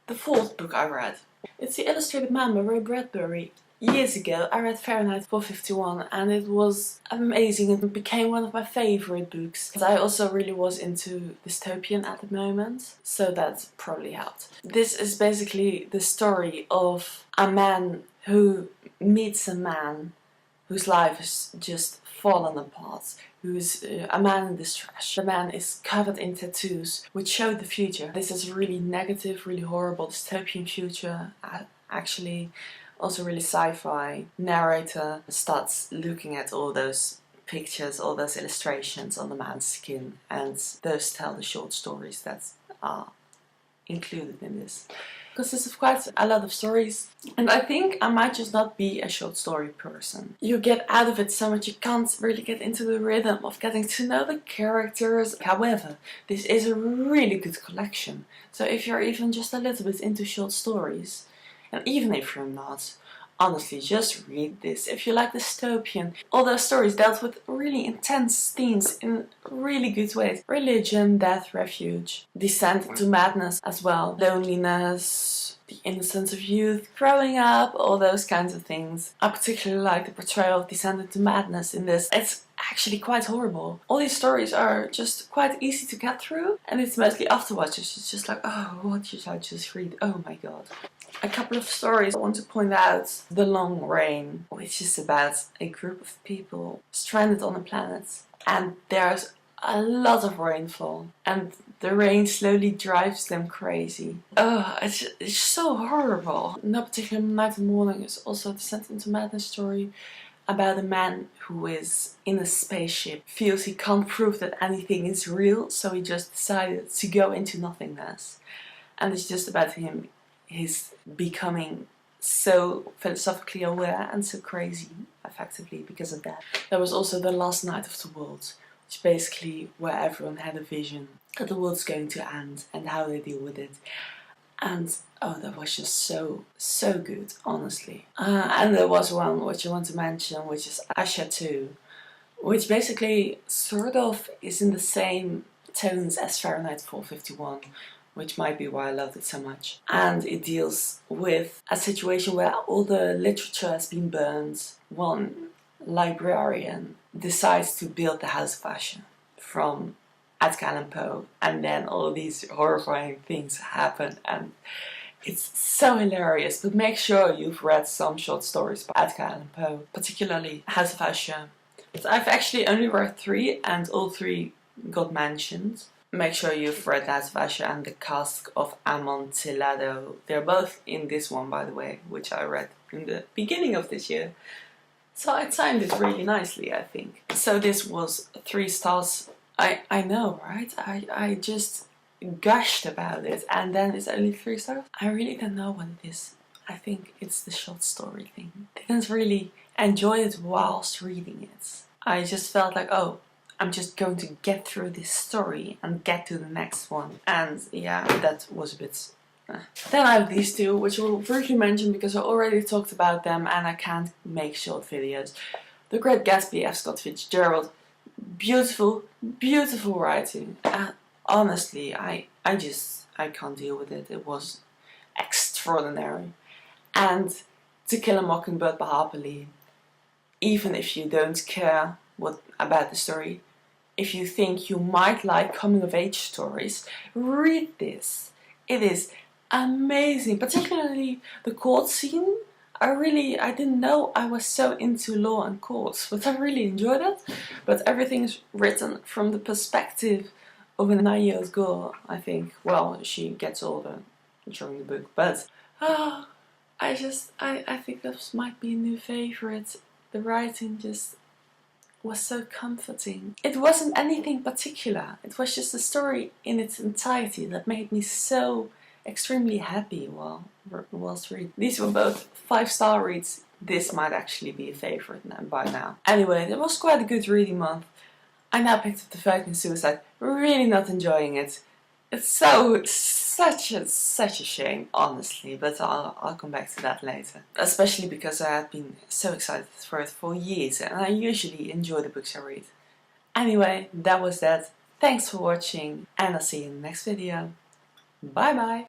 the fourth book I read. It's The Illustrated Man by Ray Bradbury. Years ago I read Fahrenheit 451 and it was amazing. It became one of my favorite books. I also really was into dystopian at the moment, so that probably helped. This is basically the story of a man who meets a man whose life has just fallen apart, who's a man in distress. The man is covered in tattoos which show the future. This is a really negative, really horrible dystopian future, actually also really sci-fi. Narrator starts looking at all those pictures, all those illustrations on the man's skin, and those tell the short stories that are included in this. Consists of quite a lot of stories, and I think I might just not be a short story person. You get out of it so much, you can't really get into the rhythm of getting to know the characters. However, this is a really good collection, so if you're even just a little bit into short stories, and even if you're not, honestly, just read this. If you like dystopian, all those stories dealt with really intense themes in really good ways. Religion, death, refuge, descent into madness as well, loneliness, the innocence of youth, growing up, all those kinds of things. I particularly like the portrayal of descent into madness in this. It's actually quite horrible. All these stories are just quite easy to get through, and it's mostly afterwards. It's just like, oh, what did I just read? Oh my god. A couple of stories I want to point out. The Long Rain, which is about a group of people stranded on a planet, and there's a lot of rainfall and the rain slowly drives them crazy. Oh, it's so horrible. No Particular Night and Morning is also a Descent into Madness story about a man who is in a spaceship, feels he can't prove that anything is real, so he just decided to go into nothingness. And it's just about him, his becoming so philosophically aware and so crazy, effectively, because of that. There was also The Last Night of the World, which basically where everyone had a vision that the world's going to end and how they deal with it. And oh, that was just so good, honestly. And there was one which I want to mention, which is Asha 2, which basically sort of is in the same tones as Fahrenheit 451, which might be why I loved it so much. And it deals with a situation where all the literature has been burned. One librarian decides to build the House of Usher from Edgar Allan Poe, and then all these horrifying things happen, and it's so hilarious. But make sure you've read some short stories by Edgar Allan Poe, particularly House of Usher. But I've actually only read 3, and all 3 got mentioned. Make sure you've read House of Usher and The Cask of Amontillado. They're both in this one, by the way, which I read in the beginning of this year. So I timed it really nicely, I think. So this was 3 stars. I know, right? I just gushed about it, and then it's only 3 stars. I really don't know what it is. I think it's the short story thing. I didn't really enjoy it whilst reading it. I just felt like, oh, I'm just going to get through this story and get to the next one. And yeah, that was a bit... Then I have these 2, which I will briefly mention because I already talked about them and I can't make short videos. The Great Gatsby, F. Scott Fitzgerald. Beautiful, beautiful writing. Honestly, I can't deal with it. It was extraordinary. And To Kill a Mockingbird by Harper Lee. Even if you don't care about the story, if you think you might like coming-of-age stories, read this. It is amazing, particularly the court scene. I didn't know I was so into law and courts, but I really enjoyed it. But everything is written from the perspective of a 9-year-old girl, I think. Well, she gets older during the book, but I think this might be a new favorite. The writing just was so comforting. It wasn't anything particular. It was just the story in its entirety that made me so extremely happy whilst reading. These were both 5-star reads. This might actually be a favorite by now. Anyway, it was quite a good reading month. I now picked up The Virgin Suicide. Really not enjoying it. It's such a shame, honestly, but I'll come back to that later. Especially because I had been so excited for it for years, and I usually enjoy the books I read. Anyway, that was that. Thanks for watching, and I'll see you in the next video. Bye bye!